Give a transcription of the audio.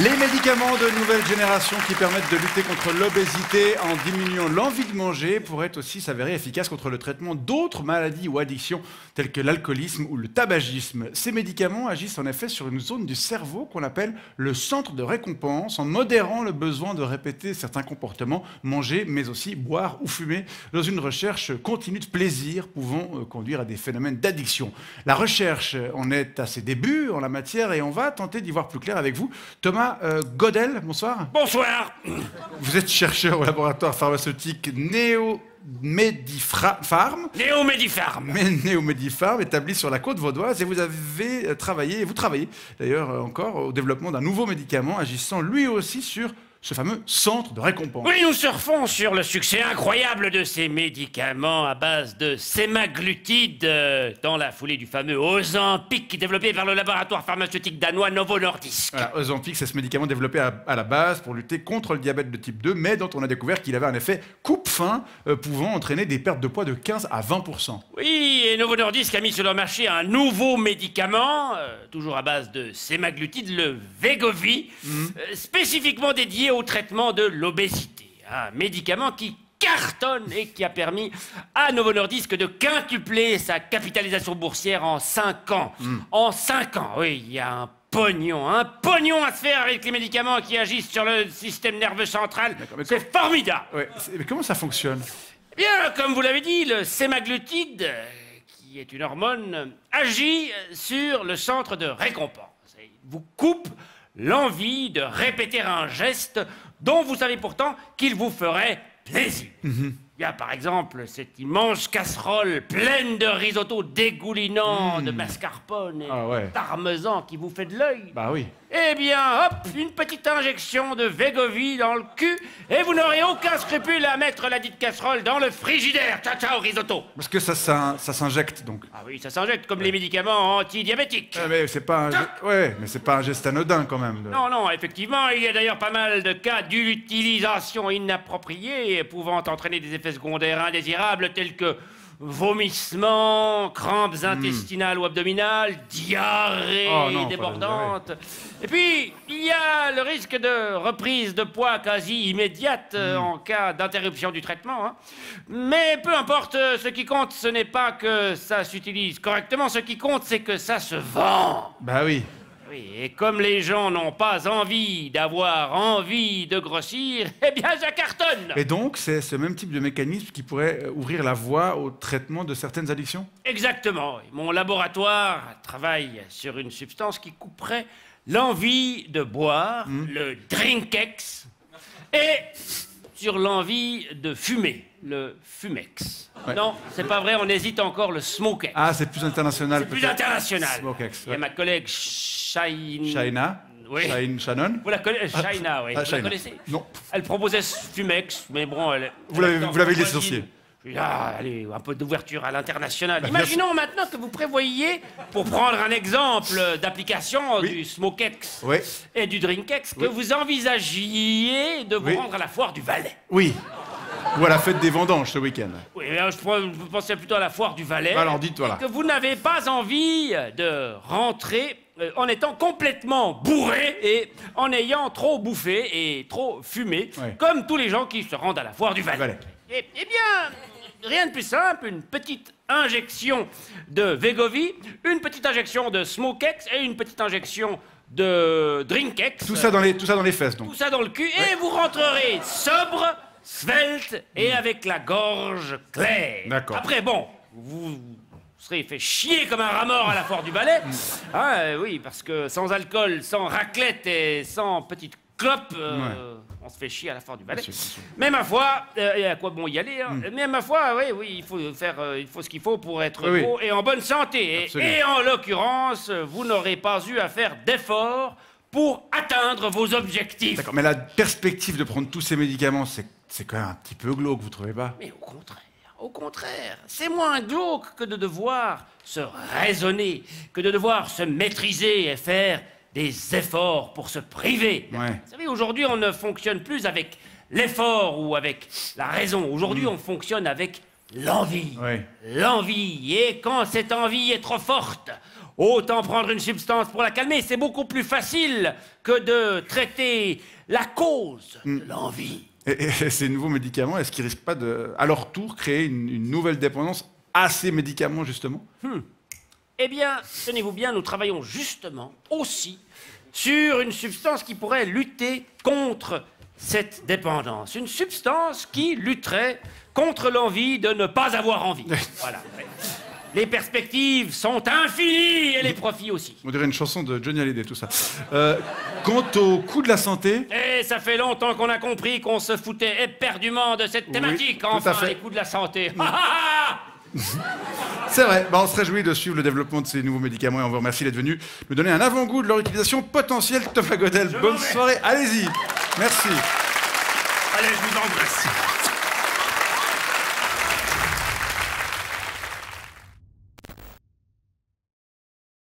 Les médicaments de nouvelle génération qui permettent de lutter contre l'obésité en diminuant l'envie de manger pourraient aussi s'avérer efficaces contre le traitement d'autres maladies ou addictions telles que l'alcoolisme ou le tabagisme. Ces médicaments agissent en effet sur une zone du cerveau qu'on appelle le centre de récompense en modérant le besoin de répéter certains comportements, manger mais aussi boire ou fumer, dans une recherche continue de plaisir pouvant conduire à des phénomènes d'addiction. La recherche en est à ses débuts en la matière et on va tenter d'y voir plus clair avec vous. Thomas Godel, bonsoir. Bonsoir. Vous êtes chercheur au laboratoire pharmaceutique Néomedifarm. Néomedifarm, établi sur la côte vaudoise, et vous travaillez d'ailleurs encore au développement d'un nouveau médicament agissant lui aussi sur ce fameux centre de récompense. Oui, nous surfons sur le succès incroyable de ces médicaments à base de sémaglutide dans la foulée du fameux Ozempic développé par le laboratoire pharmaceutique danois Novo Nordisk. Voilà, Ozempic, c'est ce médicament développé à la base pour lutter contre le diabète de type 2, mais dont on a découvert qu'il avait un effet coupe-faim pouvant entraîner des pertes de poids de 15 à 20%. Oui, et Novo Nordisk a mis sur le marché un nouveau médicament, toujours à base de sémaglutide, le Wegovy, spécifiquement dédié au traitement de l'obésité. Un médicament qui cartonne et qui a permis à Novo Nordisk de quintupler sa capitalisation boursière en 5 ans. En 5 ans, oui, il y a un pognon à se faire avec les médicaments qui agissent sur le système nerveux central. C'est formidable. Ouais, mais comment ça fonctionne? Eh bien, comme vous l'avez dit, le sémaglutide, qui est une hormone, agit sur le centre de récompense. Il vous coupe l'envie de répéter un geste dont vous savez pourtant qu'il vous ferait plaisir. Il y a par exemple cette immense casserole pleine de risotto dégoulinant, de mascarpone et parmesan qui vous fait de l'œil. Bah oui. Eh bien, hop, une petite injection de Wegovy dans le cul et vous n'aurez aucun scrupule à mettre la dite casserole dans le frigidaire. Ciao, ciao, risotto. Parce que ça s'injecte donc. Ah oui, ça s'injecte comme les médicaments antidiabétiques. Mais c'est pas mais c'est pas un geste anodin quand même. Non, non, effectivement, il y a d'ailleurs pas mal de cas d'utilisation inappropriée pouvant entraîner des effets secondaires indésirables tels que vomissements, crampes intestinales ou abdominales, diarrhée débordante. Et puis, il y a le risque de reprise de poids quasi immédiate en cas d'interruption du traitement. Mais peu importe, ce qui compte, ce n'est pas que ça s'utilise correctement, ce qui compte, c'est que ça se vend. Bah oui. Oui, et comme les gens n'ont pas envie d'avoir envie de grossir, eh bien, ça cartonne. Et donc, c'est ce même type de mécanisme qui pourrait ouvrir la voie au traitement de certaines addictions? Exactement. Mon laboratoire travaille sur une substance qui couperait l'envie de boire, le Drinkex, et sur l'envie de fumer, le Fumex. Ouais. Non, c'est pas vrai, on hésite encore, le Smokex. Ah, c'est plus international. C'est plus international. Smokex, Il y a ma collègue Shaina. Oui. Shannon. Vous la connaissez? Shaina, oui. Vous la connaissez? Non. Elle proposait ce Fumex, mais bon, Vous l'avez licencié. Allez, un peu d'ouverture à l'international. Imaginons maintenant que vous prévoyiez, pour prendre un exemple d'application du Smokex et du Drinkex, que vous envisagiez de vous rendre à la foire du Valais. Oui. Ou à la fête des vendanges ce week-end. Oui, je pensais plutôt à la foire du Valais. Alors dites, voilà. Que vous n'avez pas envie de rentrer en étant complètement bourré et en ayant trop bouffé et trop fumé, comme tous les gens qui se rendent à la foire du Valais. Eh bien, rien de plus simple, une petite injection de Wegovy, une petite injection de Smokex et une petite injection de Drinkex. Tout ça dans les fesses, donc. Tout ça dans le cul, et vous rentrerez sobre, svelte et avec la gorge claire. D'accord. Après, bon, vous serez fait chier comme un rat mort à la foire du Valais. Oui, parce que sans alcool, sans raclette et sans petite clope, on se fait chier à la foire du Valais. Mais ma foi, et à quoi bon y aller, mais ma foi, oui, il faut ce qu'il faut pour être beau et en bonne santé. Et en l'occurrence, vous n'aurez pas eu à faire d'efforts pour atteindre vos objectifs. D'accord, mais la perspective de prendre tous ces médicaments, c'est quand même un petit peu glauque, vous trouvez pas? Mais au contraire, c'est moins glauque que de devoir se raisonner, que de devoir se maîtriser et faire des efforts pour se priver. Vous savez, aujourd'hui, on ne fonctionne plus avec l'effort ou avec la raison. Aujourd'hui, on fonctionne avec l'envie. L'envie. Et quand cette envie est trop forte, Autant prendre une substance pour la calmer, c'est beaucoup plus facile que de traiter la cause de l'envie. Et ces nouveaux médicaments, est-ce qu'ils risquent pas de, à leur tour, créer une nouvelle dépendance à ces médicaments, justement? Eh bien, tenez-vous bien, nous travaillons justement aussi sur une substance qui pourrait lutter contre cette dépendance. Une substance qui lutterait contre l'envie de ne pas avoir envie. Voilà. Les perspectives sont infinies et les profits aussi. On dirait une chanson de Johnny Hallyday, tout ça. Quant au coût de la santé... Et ça fait longtemps qu'on a compris qu'on se foutait éperdument de cette thématique. tout à Enfin, fait. les coûts de la santé. C'est vrai, on se réjouit de suivre le développement de ces nouveaux médicaments et on vous remercie d'être venu nous donner un avant-goût de leur utilisation potentielle. Thomas Godel, bonne soirée, allez-y. Merci. Allez, je vous embrasse.